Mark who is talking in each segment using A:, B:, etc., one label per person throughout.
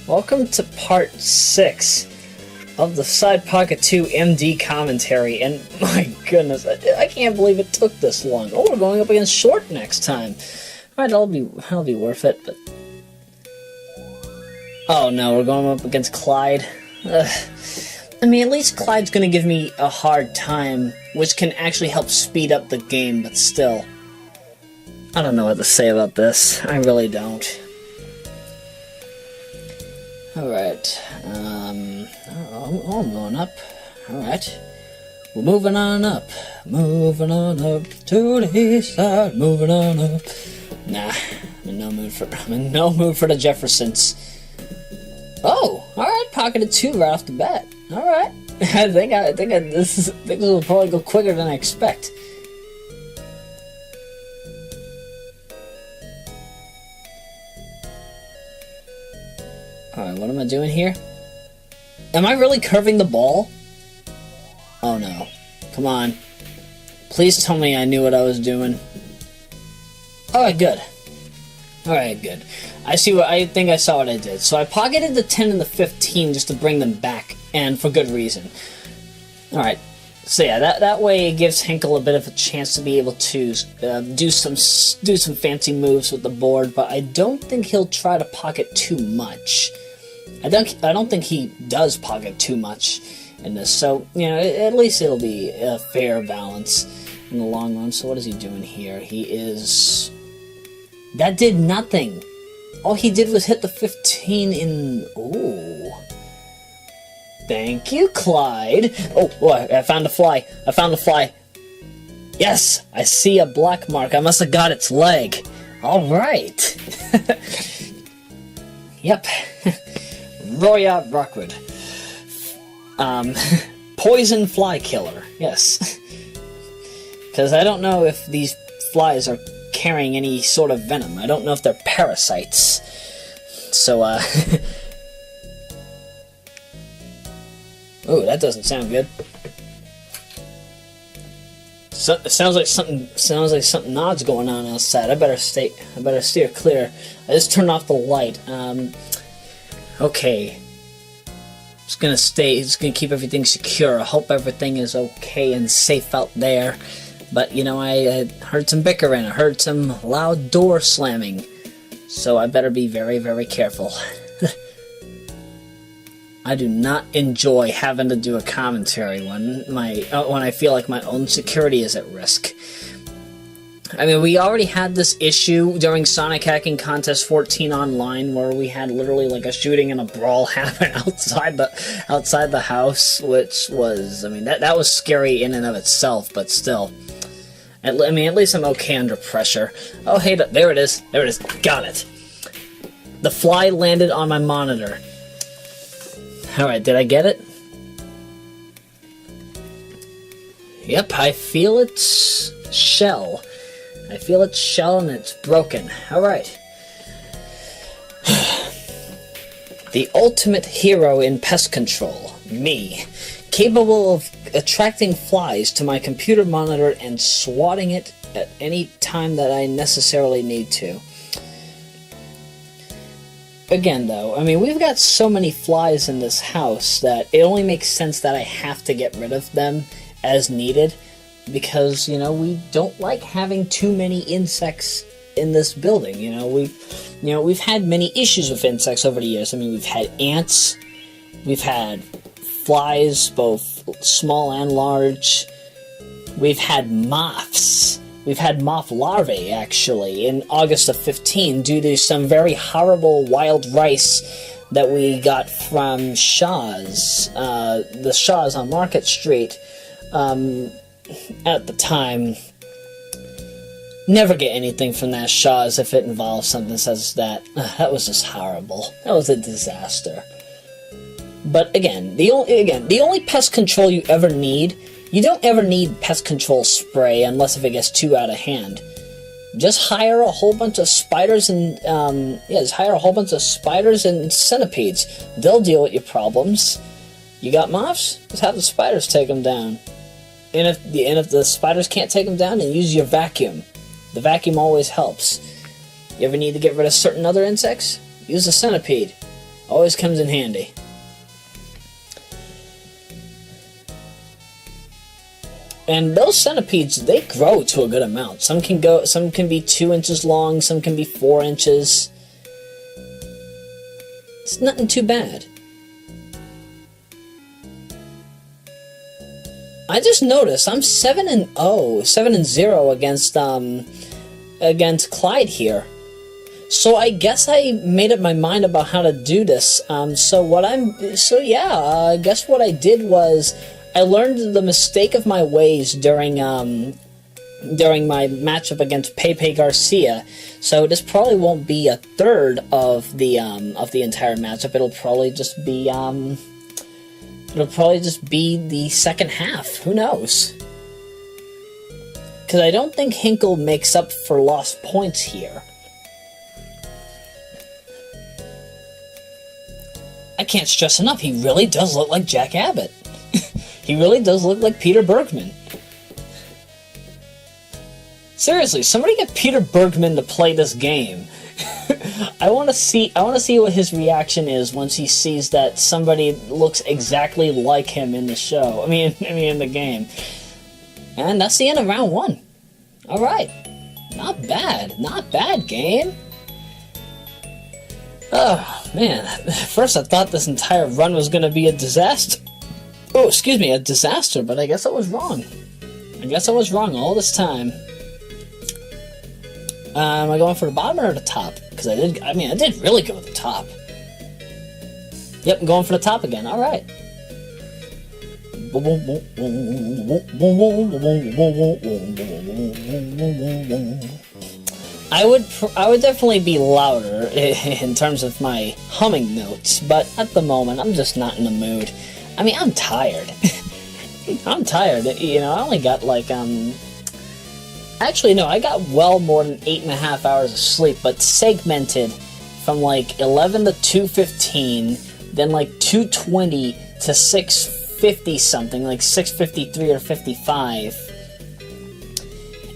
A: Welcome to part 6 of the Side Pocket 2 MD commentary, and my goodness, I can't believe it took this long. Oh, we're going up against Short next time. Alright, that'll be worth it, but... Oh no, we're going up against Clyde. I mean, at least Clyde's gonna give me a hard time, which can actually help speed up the game, but still. I don't know what to say about this. I really don't. Alright, I'm going up. Alright. We're moving on up. Moving on up to the east side. Moving on up. Nah, I'm in no mood for the Jeffersons. Oh, alright, pocketed 2 right off the bat. Alright. I think this will probably go quicker than I expect. Alright, what am I doing here? Am I really curving the ball? Oh no. Come on. Please tell me I knew what I was doing. Alright, good. Alright, good. I think I saw what I did. So I pocketed the 10 and the 15 just to bring them back, and for good reason. Alright. So yeah, that way it gives Hinkle a bit of a chance to be able to do some fancy moves with the board, but I don't think he'll try to pocket too much. I don't think he does pocket too much in this, so you know, at least it'll be a fair balance in the long run. So what is he doing here? That did nothing. All he did was hit the 15 in. Ooh. Thank you, Clyde. Oh, boy, I found a fly. Yes, I see a black mark. I must have got its leg. All right. Yep. Roya Rockwood. Poison fly killer. Yes. Because I don't know if these flies are carrying any sort of venom. I don't know if they're parasites. So, Ooh, that doesn't sound good. It sounds like something odd's going on outside. I better steer clear. I just turned off the light. Okay. Just gonna keep everything secure. I hope everything is okay and safe out there. But, you know, I heard some bickering. I heard some loud door slamming. So I better be very, very careful. I do not enjoy having to do a commentary when I feel like my own security is at risk. I mean, we already had this issue during Sonic Hacking Contest 14 online, where we had literally like a shooting and a brawl happen outside the house, which was, I mean, that was scary in and of itself, but still. I mean, at least I'm okay under pressure. Oh, hey, there it is. There it is. Got it. The fly landed on my monitor. Alright, did I get it? Yep, I feel its shell. I feel its shell and it's broken. Alright. The ultimate hero in pest control. Me. Capable of attracting flies to my computer monitor and swatting it at any time that I necessarily need to. Again, though, I mean, we've got so many flies in this house that it only makes sense that I have to get rid of them as needed, because, you know, we don't like having too many insects in this building. You know, we've had many issues with insects over the years. I mean, we've had ants, we've had flies, both small and large. We've had moths. We've had moth larvae, actually, in August of 15, due to some very horrible wild rice that we got from Shaw's. The Shaw's on Market Street, at the time. Never get anything from that Shaw's if it involves something such as that. That was just horrible. That was a disaster. But again, the only pest control you ever need, you don't ever need pest control spray unless if it gets too out of hand. Just hire a whole bunch of spiders and centipedes. They'll deal with your problems. You got moths? Just have the spiders take them down. And if the spiders can't take them down, then use your vacuum. The vacuum always helps. You ever need to get rid of certain other insects? Use a centipede. Always comes in handy. And those centipedes, they grow to a good amount. Some can be 2 inches long, some can be 4 inches. It's nothing too bad. I just noticed I'm 7-0 against Clyde here. So I guess I made up my mind about how to do this. I guess what I did was I learned the mistake of my ways during my matchup against Pepe Garcia. So this probably won't be a third of the entire matchup. It'll probably just be the second half. Who knows? Because I don't think Hinkle makes up for lost points here. I can't stress enough, he really does look like Jack Abbott. He really does look like Peter Bergman. Seriously, somebody get Peter Bergman to play this game. I want to see what his reaction is once he sees that somebody looks exactly like him in the show. I mean in the game. And that's the end of round 1. All right. Not bad game. Oh, man. At first I thought this entire run was going to be a disaster. Oh, excuse me, a disaster, but I guess I was wrong. I guess I was wrong all this time. Am I going for the bottom or the top? Because I did really go with the top. Yep, I'm going for the top again. All right. I would definitely be louder in terms of my humming notes, but at the moment I'm just not in the mood. I mean, I'm tired. I'm tired. You know, I only got like actually no, I got well more than 8.5 hours of sleep, but segmented from like 11 to 2:15, then like 2:20 to 6:50 something, like 6:53 or 55,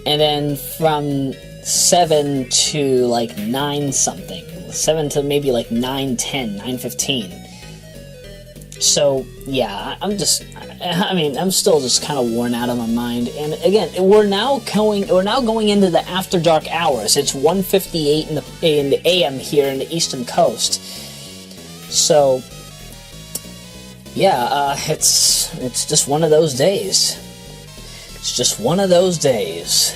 A: and then from 7 to like 9 something, 7 to maybe like 9:10, 9:15. So yeah, I'm still just kind of worn out of my mind. And again, we're now going into the after dark hours. It's 1:58 in the AM here in the Eastern Coast. So yeah, it's just one of those days. It's just one of those days.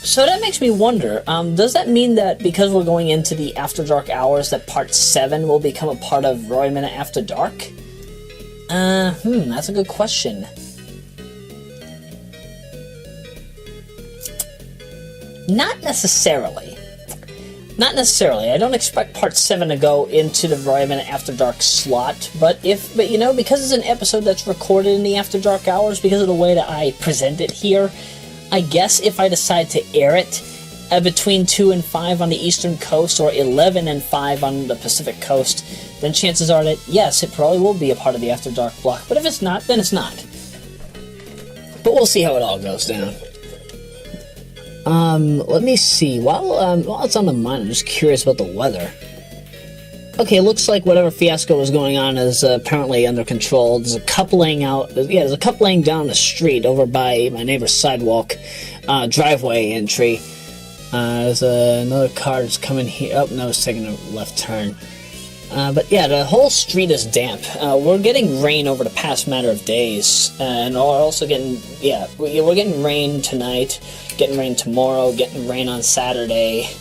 A: So that makes me wonder, does that mean that because we're going into the After Dark hours that Part 7 will become a part of Royameadow After Dark? That's a good question. Not necessarily. Not necessarily. I don't expect Part 7 to go into the Royameadow After Dark slot, but you know, because it's an episode that's recorded in the After Dark hours, because of the way that I present it here, I guess if I decide to air it between 2 and 5 on the Eastern Coast, or 11 and 5 on the Pacific Coast, then chances are that, yes, it probably will be a part of the After Dark block. But if it's not, then it's not. But we'll see how it all goes down. Let me see. While it's on the mind, I'm just curious about the weather. Okay, it looks like whatever fiasco was going on is apparently under control. There's a couple laying down the street over by my neighbor's sidewalk, driveway entry. There's another car that's coming here. Oh, no, it's taking a left turn. But yeah, the whole street is damp. We're getting rain over the past matter of days, and we're also getting, we're getting rain tonight, getting rain tomorrow, getting rain on Saturday.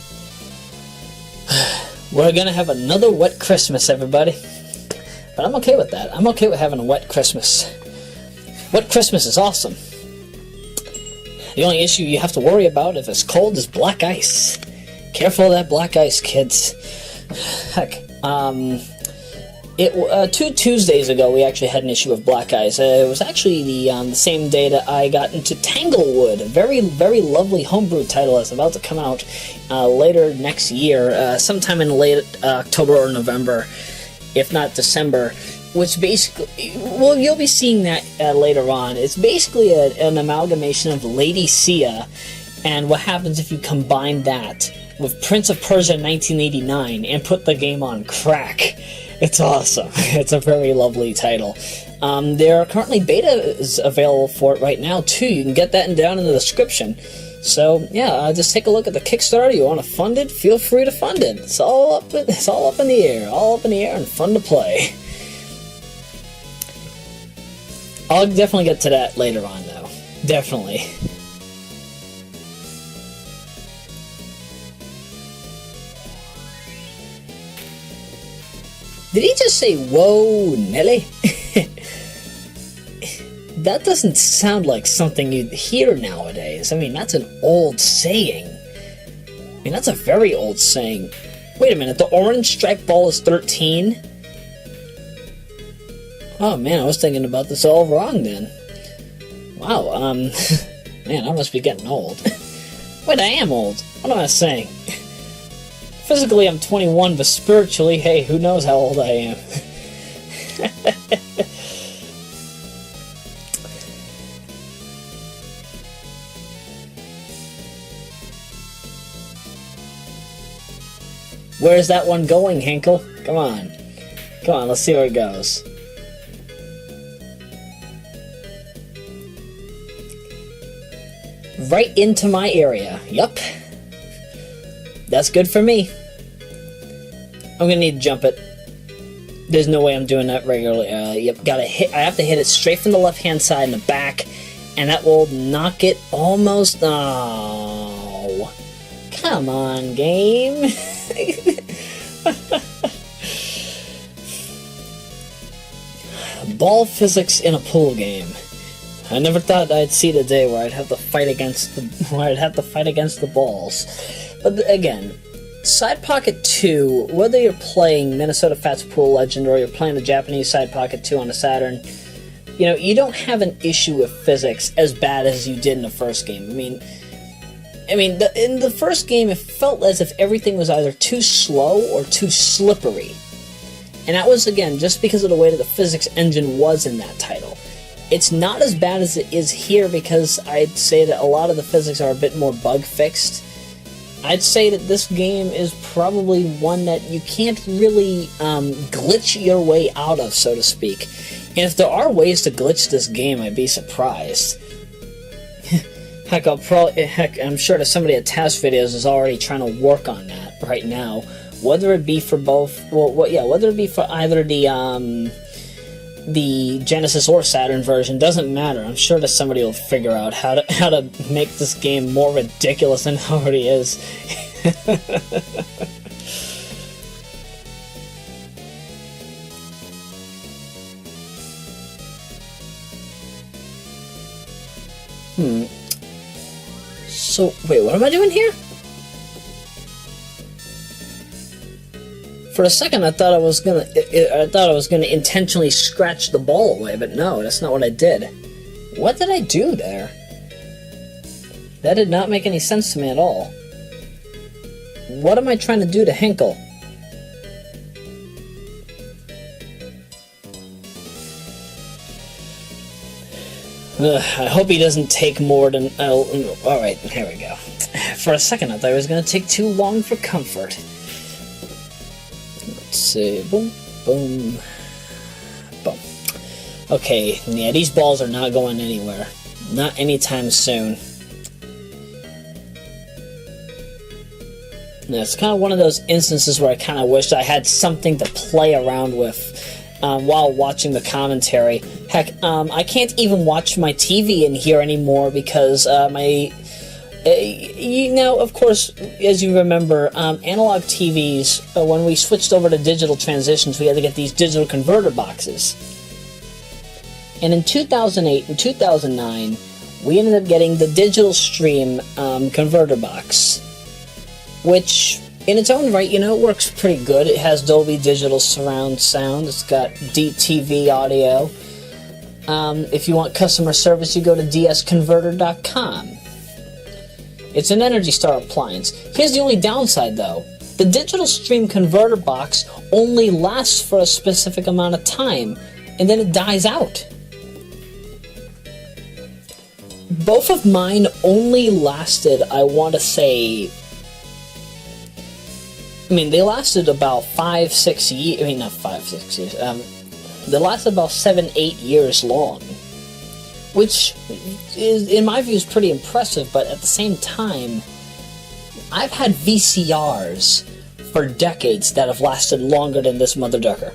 A: We're gonna have another wet Christmas, everybody. But I'm okay with that. I'm okay with having a wet Christmas. Wet Christmas is awesome. The only issue you have to worry about if it's cold is black ice. Careful of that black ice, kids. Heck. 2 Tuesdays ago, we actually had an issue of black ice. It was actually the same day that I got into Tanglewood, a very, very lovely homebrew title that's about to come out later next year, sometime in late October or November, if not December, which basically, well, you'll be seeing that later on. It's basically an amalgamation of Lady Sia and what happens if you combine that with Prince of Persia 1989 and put the game on crack. It's awesome. It's a very lovely title. There are currently betas available for it right now, too. You can get that down in the description. So, yeah, just take a look at the Kickstarter. You want to fund it? Feel free to fund it. It's all up in the air. All up in the air and fun to play. I'll definitely get to that later on, though. Definitely. Did he just say, "Whoa, Nelly"? That doesn't sound like something you'd hear nowadays. I mean, that's an old saying. I mean, that's a very old saying. Wait a minute, the orange striped ball is 13? Oh man, I was thinking about this all wrong then. Wow, man, I must be getting old. Wait, I am old. What am I saying? Physically, I'm 21, but spiritually, hey, who knows how old I am. Where's that one going, Hinkle? Come on. Come on, let's see where it goes. Right into my area. Yup. That's good for me. I'm gonna need to jump it. There's no way I'm doing that regularly. Yep, gotta hit. I have to hit it straight from the left-hand side in the back, and that will knock it almost. Oh, come on, game. Ball physics in a pool game. I never thought I'd see the day where I'd have to fight against the balls. But again, Side Pocket 2, whether you're playing Minnesota Fats Pool Legend or you're playing the Japanese Side Pocket 2 on the Saturn, you know, you don't have an issue with physics as bad as you did in the first game. In the first game, it felt as if everything was either too slow or too slippery. And that was, again, just because of the way that the physics engine was in that title. It's not as bad as it is here because I'd say that a lot of the physics are a bit more bug-fixed. I'd say that this game is probably one that you can't really glitch your way out of, so to speak. And if there are ways to glitch this game, I'd be surprised. Heck, I'm sure that somebody at Task Videos is already trying to work on that right now. Whether it be for both, whether it be for either the Genesis or Saturn version, doesn't matter. I'm sure that somebody will figure out how to make this game more ridiculous than it already is. So, wait, what am I doing here? For a second, I thought I was gonna intentionally scratch the ball away, but no, that's not what I did. What did I do there? That did not make any sense to me at all. What am I trying to do to Hinkle? I hope he doesn't take more than... Alright, here we go. For a second, I thought it was going to take too long for comfort. Let's see. Boom, boom, boom. Okay, yeah, these balls are not going anywhere. Not anytime soon. Yeah, it's kind of one of those instances where I kind of wish I had something to play around with while watching the commentary. Heck, I can't even watch my TV in here anymore because of course, as you remember, analog TVs, when we switched over to digital transitions, we had to get these digital converter boxes. And in 2008 and 2009, we ended up getting the Digital Stream converter box, which, in its own right, it works pretty good. It has Dolby Digital surround sound. It's got DTV audio. If you want customer service, you go to dsconverter.com. It's an Energy Star appliance. Here's the only downside, though. The Digital Stream converter box only lasts for a specific amount of time, and then it dies out. Both of mine only lasted, I want to say, I mean, they lasted about 5-6 years. I mean, not 5-6 years. They lasted about 7-8 years long, which is, in my view, is pretty impressive. But at the same time, I've had VCRs for decades that have lasted longer than this mother ducker.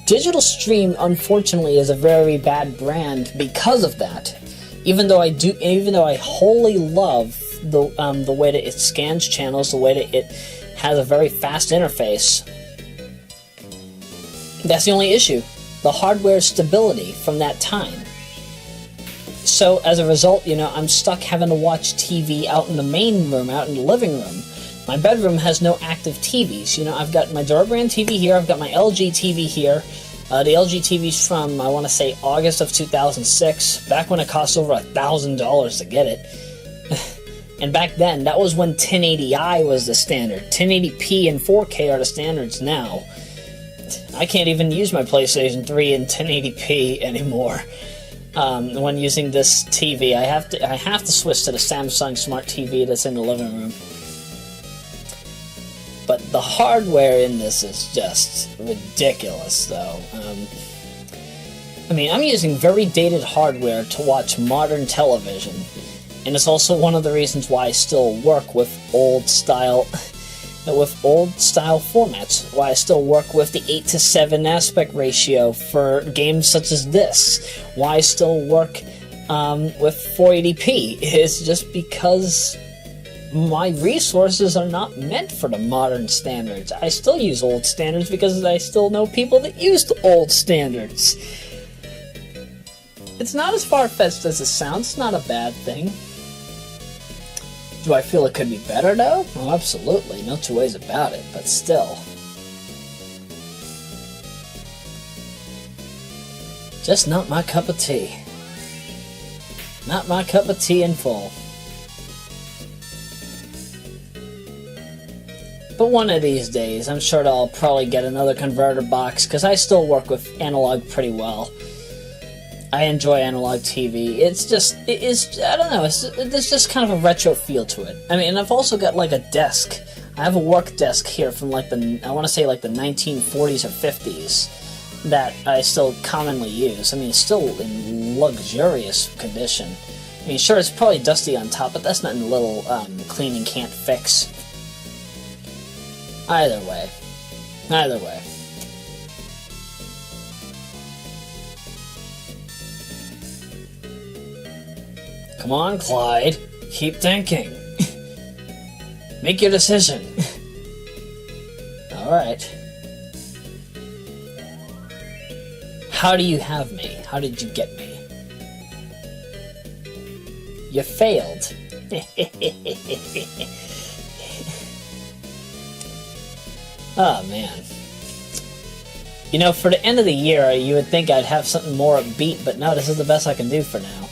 A: Digital Stream, unfortunately, is a very bad brand because of that. Even though I wholly love the way that it scans channels, the way that it has a very fast interface. That's the only issue. The hardware stability from that time. So as a result, I'm stuck having to watch TV out in the main room, out in the living room. My bedroom has no active TVs. I've got my Durbrand TV here, I've got my LG TV here. The LG TV's from, I want to say, August of 2006, back when it cost over $1,000 to get it. And back then, that was when 1080i was the standard. 1080p and 4K are the standards now. I can't even use my PlayStation 3 in 1080p anymore. When using this TV, I have to switch to the Samsung Smart TV that's in the living room. But the hardware in this is just ridiculous, though. I mean, I'm using very dated hardware to watch modern television, and it's also one of the reasons why I still work with old style formats. Why I still work with the 8:7 aspect ratio for games such as this. Why I still work with 480p is just because my resources are not meant for the modern standards. I still use old standards because I still know people that used old standards. It's not as far-fetched as it sounds. It's not a bad thing. Do I feel it could be better, though? Oh, absolutely. No two ways about it, but still. Just not my cup of tea. Not my cup of tea in full. But one of these days, I'm sure that I'll probably get another converter box, because I still work with analog pretty well. I enjoy analog TV. It's just, I don't know, there's just kind of a retro feel to it. I mean, and I've also got like a desk. I have a work desk here from like I want to say like the 1940s or 50s that I still commonly use. I mean, it's still in luxurious condition. I mean, sure, it's probably dusty on top, but that's nothing little cleaning can't fix. Either way. Come on, Clyde. Keep thinking. Make your decision. Alright. How do you have me? How did you get me? You failed. Oh, man. For the end of the year, you would think I'd have something more upbeat, but no, this is the best I can do for now.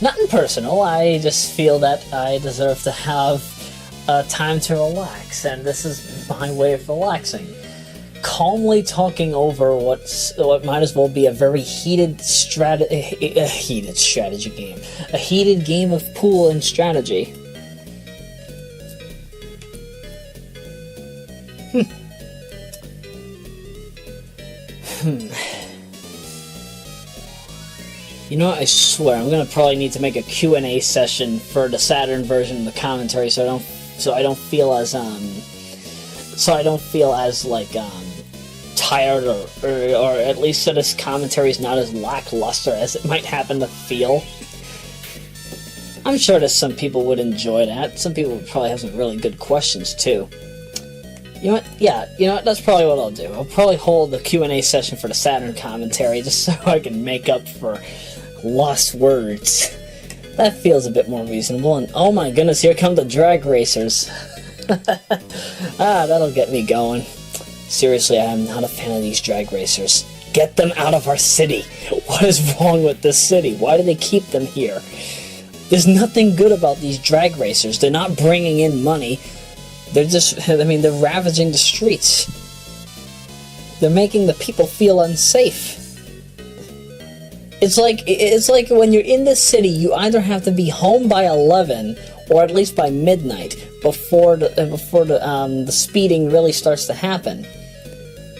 A: Nothing personal, I just feel that I deserve to have time to relax, and this is my way of relaxing. Calmly talking over what might as well be a very heated strategy game. A heated game of pool and strategy. I swear I'm gonna probably need to make a Q&A session for the Saturn version of the commentary, so I don't feel as tired, or at least so this commentary is not as lackluster as it might happen to feel. I'm sure that some people would enjoy that. Some people would probably have some really good questions too. You know what? Yeah, that's probably what I'll do. I'll probably hold the Q&A session for the Saturn commentary just so I can make up for lost words. That feels a bit more reasonable, and oh my goodness, here come the drag racers. That'll get me going. Seriously, I am not a fan of these drag racers. Get them out of our city. What is wrong with this city? Why do they keep them here? There's nothing good about these drag racers. They're not bringing in money. They're they're ravaging the streets. They're making the people feel unsafe. It's like when you're in the city, you either have to be home by 11 or at least by midnight, before the speeding really starts to happen.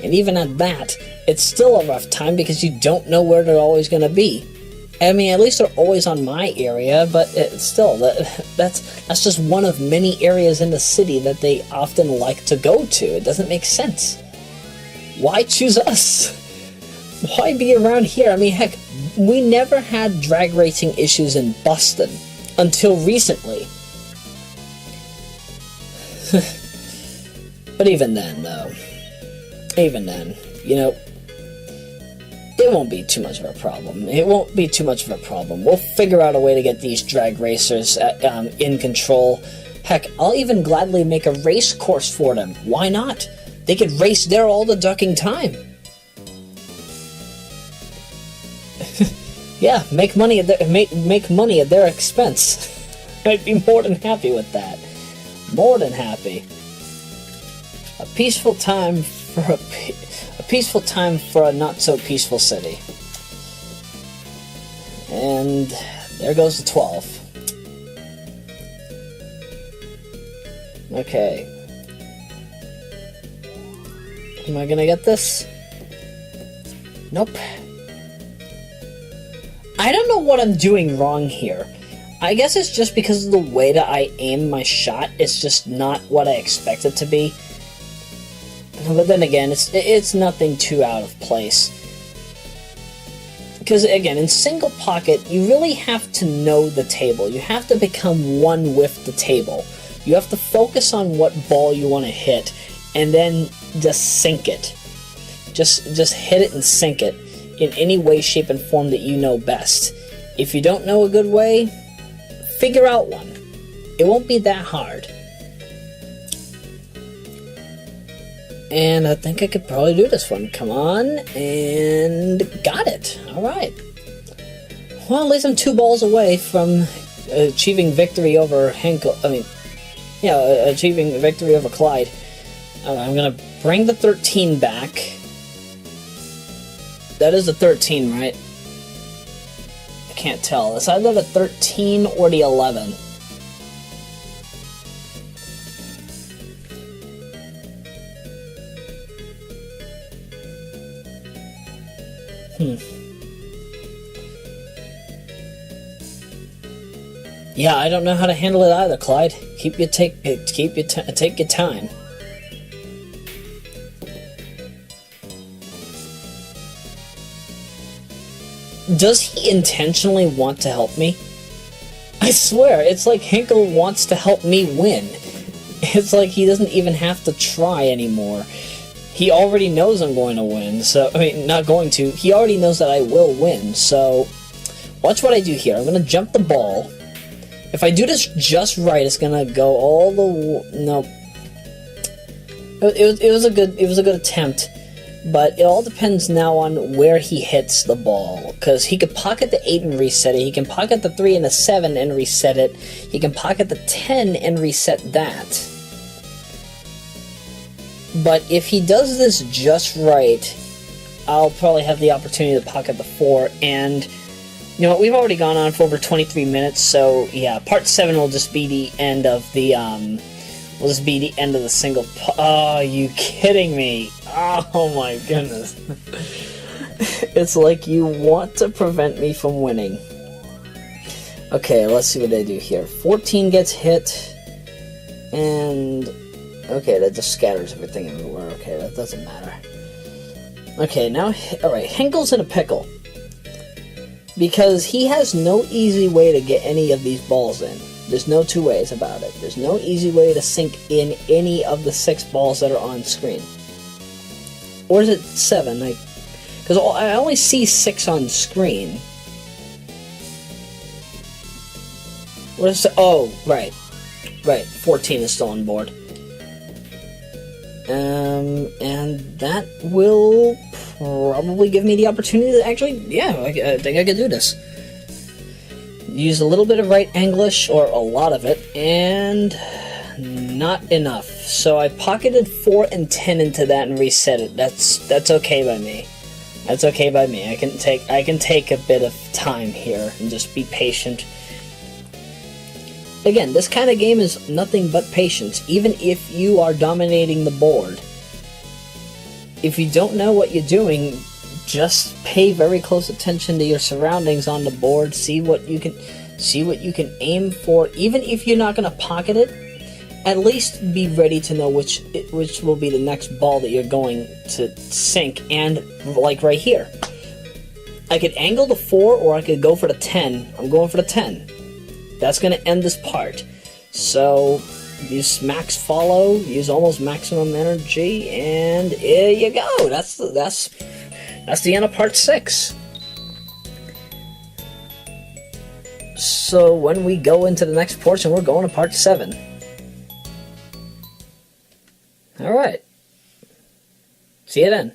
A: And even at that, it's still a rough time because you don't know where they're always going to be. I mean, at least they're always on my area, but still, that's just one of many areas in the city that they often like to go to. It doesn't make sense. Why choose us? Why be around here? I mean, heck, we never had drag racing issues in Boston until recently. But even then, though, even then, you know, it won't be too much of a problem. It won't be too much of a problem. We'll figure out a way to get these drag racers in control. Heck, I'll even gladly make a race course for them. Why not? They could race there all the ducking time. Yeah, make money at their expense. I'd be more than happy with that. More than happy. A peaceful time for a not so peaceful city. And there goes the 12. Okay. Am I gonna get this? Nope. I don't know what I'm doing wrong here. I guess it's just because of the way that I aim my shot. It's just not what I expect it to be. But then again, it's nothing too out of place. Because again, in single pocket, you really have to know the table. You have to become one with the table. You have to focus on what ball you want to hit, and then just sink it. Just hit it and sink it in any way, shape, and form that you know best. If you don't know a good way, figure out one. It won't be that hard. And I think I could probably do this one. Come on, and got it. Alright. Well, at least I'm 2 balls away from achieving victory over Hinkle. Achieving victory over Clyde. I'm gonna bring the 13 back. That is the 13, right? I can't tell. It's either the 13 or the 11. Yeah, I don't know how to handle it either, Clyde. Take your time. Does he intentionally want to help me? I swear, it's like Hinkle wants to help me win. It's like he doesn't even have to try anymore. He already knows I'm going to win, so, I mean, not going to. He already knows that I will win, so watch what I do here. I'm going to jump the ball. If I do this just right, it's going to go all the... No. It was a good attempt, but it all depends now on where he hits the ball, because he could pocket the 8 and reset it, he can pocket the 3 and the 7 and reset it, he can pocket the 10 and reset that. But if he does this just right, I'll probably have the opportunity to pocket the 4, and you know what, we've already gone on for over 23 minutes, so yeah, part 7 will just be the end of the, single oh, are you kidding me? Oh my goodness. It's like you want to prevent me from winning. Okay, let's see what they do here. 14 gets hit, and... okay, that just scatters everything everywhere. Okay, that doesn't matter. Okay, now... alright, Hinkle's in a pickle. Because he has no easy way to get any of these balls in. There's no two ways about it. There's no easy way to sink in any of the 6 balls that are on screen. Or is it 7? Because I only see 6 on screen. What is it? Oh, right. Right, 14 is still on board. And that will probably give me the opportunity to actually, yeah, I think I could do this. Use a little bit of right English, or a lot of it, and not enough. So I pocketed 4 and 10 into that and reset it. That's okay by me. That's okay by me. I can take a bit of time here and just be patient. Again, this kind of game is nothing but patience, even if you are dominating the board. If you don't know what you're doing, just pay very close attention to your surroundings on the board, see what you can aim for. Even if you're not going to pocket it, at least be ready to know which will be the next ball that you're going to sink. And like right here, I could angle the 4 or I could go for the 10. I'm going for the 10. That's going to end this part. So use max follow, use almost maximum energy, and there you go. That's the end of part 6. So when we go into the next portion, we're going to part 7. Alright. See you then.